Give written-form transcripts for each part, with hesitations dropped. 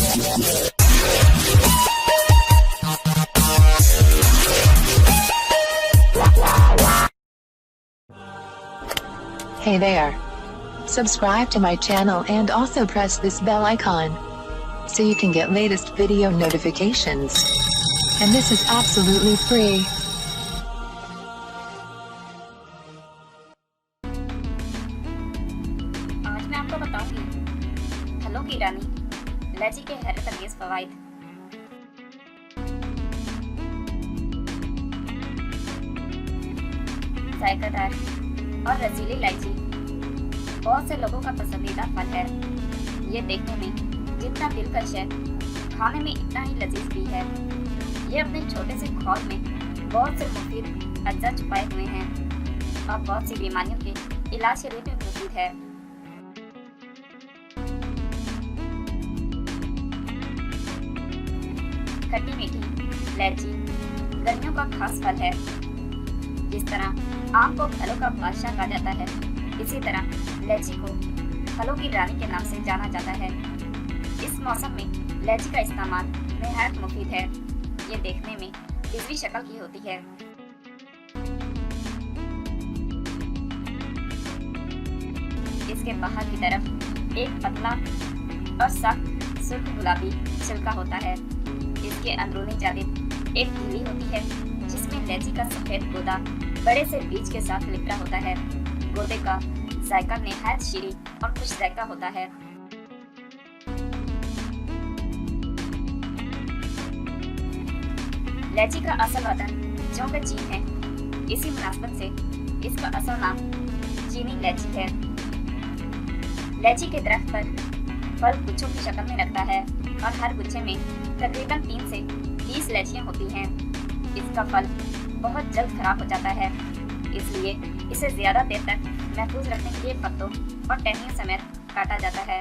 Hey there. Subscribe to my channel and also press this bell icon so you can get latest video notifications. And this is absolutely free. आज मैं आपको बताऊंगी फलों की रानी इलायची के हैरत अंगेज फवाइद। जायकादार और रसीली इलायची बहुत से लोगों का पसंदीदा फल है। ये देखने में जितना दिलकश है, खाने में इतना ही लजीज भी है। ये अपने छोटे से खौल में बहुत से मुफीद अज्जा छुपाए हुए हैं और बहुत सी बीमारियों के इलाज के लिए भी मुफीद है। खट्टी मीठी इलायची गर्मियों का खास फल है। जिस तरह आम को फलों का बादशाह कहा जाता है, इसी तरह इलायची को फलों की रानी के नाम से जाना जाता है। इस मौसम में इलायची का इस्तेमाल निहायत मुफीद है। ये देखने में बिजली शक्ल की होती है। इसके बाहर की तरफ एक पतला और सख्त सुर्ख गुलाबी छिलका होता है। इसके अंदरूनी जानिब एक झिल्ली होती है जिसमें इलायची का सफेद गूदा बड़े से बीज के साथ लिपटा होता है। गूदे का जायका निहायत शीरी और खुश जायका होता है। इलायची का असल वतन चौके चीन है। इसी मुनासबत से इसका असल नाम चीनी इलायची है। इलायची के दरख्त पर फल गुच्छों की शक्ल में लगता है और हर गुच्छे में तकरीबन 3 से 20 इलायचियां होती हैं। इसका फल बहुत जल्द खराब हो जाता है, इसलिए इसे ज्यादा देर तक महफूज रखने के लिए पत्तों और टहनियों समेत काटा जाता है।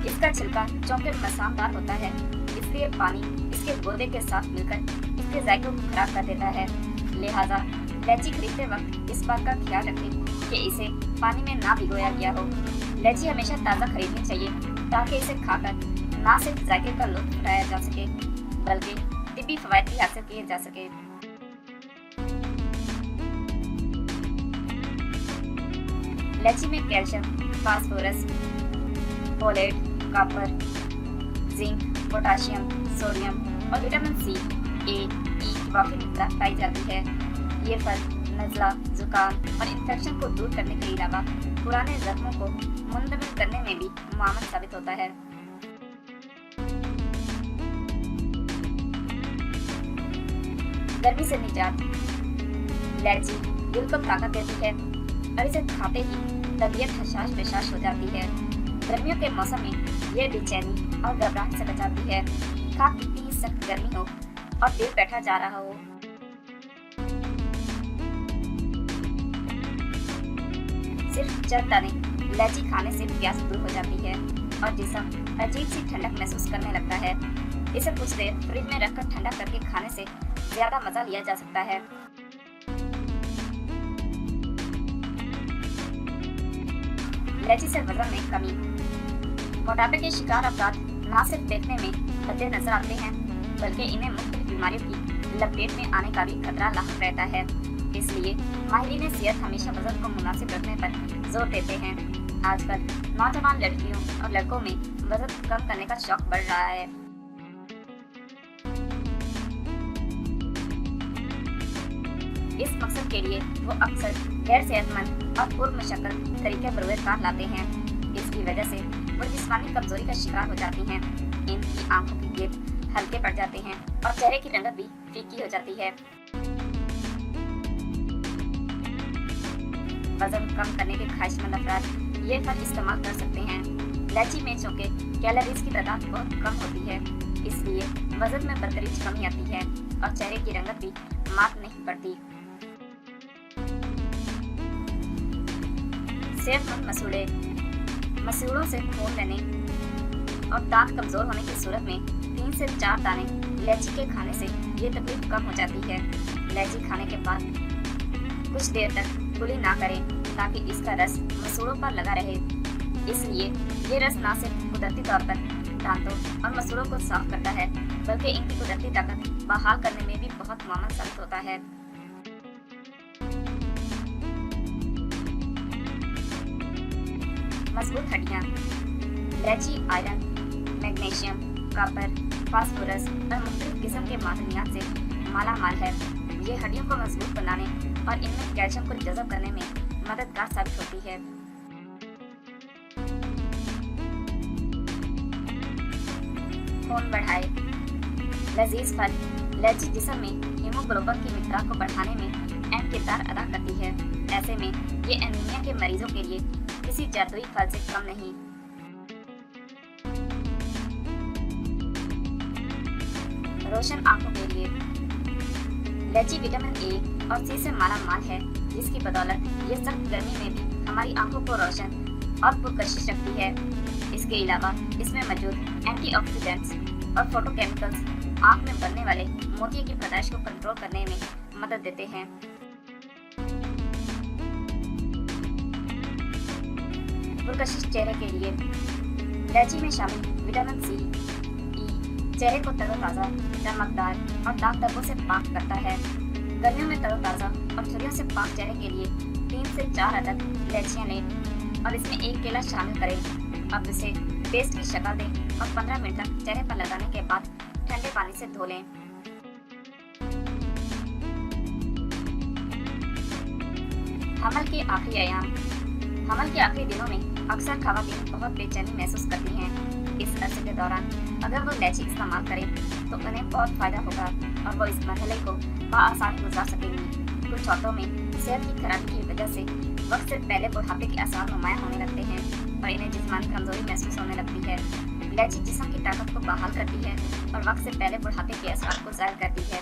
इसका छिलका चौके में मसामदार होता है, इसलिए पानी इसके गूदे के साथ मिलकर इसके जायके को खराब कर देता है। लिहाजा इलायची खरीदते वक्त इस बात का ख्याल रखें कि इसे पानी में ना भिगोया गया हो। इलायची हमेशा ताज़ा खरीदनी चाहिए ताकि इसे खाकर ना सिर्फ जायके का लुत्फ उठाया जा सके बल्कि तिब्बी फवायद भी हासिल किए जा सके। इलायची में calcium, phosphorus, folate, copper, zinc, potassium, sodium और विटामिन सी, ए, ई की वाफी मिकदार पाई जाती है। ये फल नज़ला, जुकाम और इन्फेक्शन को दूर करने के अलावा पुराने जख्मों को मुंतमिल करने में भी मुआवन साबित होता है। गर्मी से निजात इलायची दिल को ताकत देती है और इसे खाते ही तबीयत हशाश बेशाश हो जाती है। गर्मियों के मौसम में यह बेचैनी और घबराहट से बचाती है। खा कितनी ही सख्त गर्मी हो और दिल बैठा जा रहा हो, सिर्फ चंद दाने इलायची खाने से प्यास दूर हो जाती है और जिस्म अजीब सी ठंडक महसूस करने लगता है। इसे कुछ देर फ्रिज में रखकर ठंडा करके खाने से ज्यादा मजा लिया जा सकता है। इलायची से वजन में कमी। मोटापे के शिकार अफराद न सिर्फ देखने में भद्दे नजर आते हैं बल्कि इन्हें मुख्तलिफ बीमारियों की लपेट में आने का भी खतरा लाहक रहता है। इसलिए माहिरीन सेहत हमेशा वजन को मुनासिब रखने पर जोर देते हैं। आजकल नौजवान लड़कियों और लड़कों में वजन कम करने का शौक बढ़ रहा है। इस मकसद के लिए वो अक्सर गैर सेहतमंद और पुरमशक्कत तरीके बरोज़गार लाते हैं। इसकी वजह से वो जिस्मानी कमजोरी का शिकार हो जाती हैं। इनकी आंखों की गेंद हल्के पड़ जाते हैं और चेहरे की रंगत भी फीकी हो जाती है। वजन कम करने के ख्वाहिशमंद अफराद ये फल इस्तेमाल कर सकते हैं। इलायची में चूंकि कैलोरीज की तादाद बहुत कम होती है, इसलिए वजन में बदतरीज कमी आती है और चेहरे की रंगत भी मात नहीं पड़ती। सेहतमंद मसूड़े। मसूड़ों से खून लेने और दांत कमजोर होने की सूरत में 3 से 4 दाने इलायची के खाने से ये तकलीफ कम हो जाती है। इलायची खाने के बाद कुछ देर तक कुली ना करें ताकि इसका रस मसूड़ों पर लगा रहे। इसलिए ये रस न सिर्फ कुदरती तौर पर दांतों और मसूड़ों को साफ करता है, बल्कि इनकी कुदरती ताकत बहाल करने में भी बहुत मामूल साबित होता है। मजबूत हड्डियां। इलायची आयरन, मैग्नीशियम, कॉपर, फास्फोरस और मुख्तलिफ किस्म के मादनियात से मालामाल है। ये हड्डियों को मजबूत बनाने और इनमें कैल्शियम को जज़ब करने में मददगार साबित होती है। खून बढ़ाए। लजीज फल। इलायची जिस्म में हीमोग्लोबिन की मिकदार को बढ़ाने में अहम किरदार अदा करती है। ऐसे में ये एनीमिया के मरीजों के लिए किसी जादुई फल से कम नहीं। रोशन आंखों के लिए। इलायची विटामिन ए और सी से माला माल है, जिसकी बदौलत ये सख्त गर्मी में भी हमारी आंखों को रोशन और पुरकशिश रखती है। इसके अलावा इसमें मौजूद एंटीऑक्सीडेंट्स और फोटोकेमिकल्स आंख में बनने वाले मोतिये की पैदाइश को कंट्रोल करने में मदद देते हैं। पुरकशिश चेहरे के लिए। इलायची में शामिल विटामिन सी, ई चेहरे को तरोताज़ा, चमकदार और दाग धब्बों से पाक करता है। गर्मियों में तरोताज़ा और झुर्रियों से पाक चेहरे के लिए 3 से 4 अदद इलायचियाँ लें और इसमें 1 केला शामिल करें। अब इसे पेस्ट की शक्ल दें और 15 मिनट तक चेहरे पर लगाने के बाद ठंडे पानी से धो लें। हमल के आखिरी अयाम। हमल के आखिरी दिनों में अक्सर खवातीन बहुत बेचैनी महसूस करती हैं। इस अरसे के दौरान अगर वो इलायची इस्तेमाल करें तो उन्हें बहुत फायदा होगा और वो इस मरहले को बआसानी गुजार सकेंगी। कुछ औरतों में सेहत की खराबी की वजह से वक्त से पहले बुढ़ापे के आसार नुमायां होने लगते हैं और इन्हें जिस्मानी कमजोरी महसूस होने लगती है। इलायची जिस्म की ताकत को बहाल करती है और वक्त से पहले बुढ़ापे के आसार को जाहिर करती है।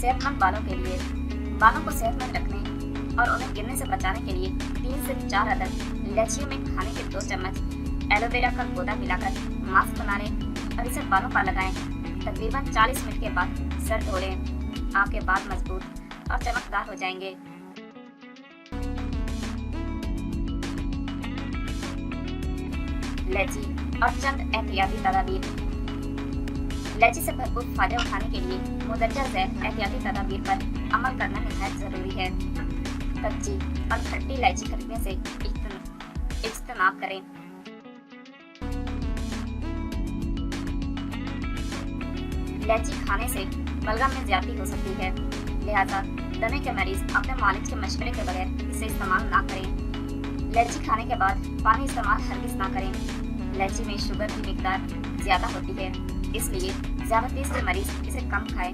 सेहतमंद बालों के लिए। बालों को सेहतमंद रखने और उन्हें गिरने से बचाने के लिए 3 से 4 अदद इलायचियों में खाने के 2 चम्मच एलोवेरा का पौधा मिलाकर मास्क बना लें और इसे बालों पर लगाएं। तकरीबन 40 मिनट के बाद सर धो लें। आपके बाल मजबूत और चमकदार हो जाएंगे। इलायची और चंद एहतियाती तदाबीर। इलायची से भरपूर फायदा उठाने के लिए मुंदरजा ज़ैल एहतियाती तदाबीर पर अमल करना निहायत ज़रूरी है। कच्ची और खट्टी इलायची खरीदने से इज्तनाब करें। इलायची खाने से बलगम में ज्यादती हो सकती है, लिहाजा दमे के मरीज अपने मालिक के मशवरे के बगैर इसे इस्तेमाल ना करें। इलायची खाने के बाद पानी इस्तेमाल हरगिज़ ना करें। इलायची में शुगर की मिकदार ज़्यादा होती है, इसलिए ज़्यादा तेज़ के मरीज इसे कम खाएं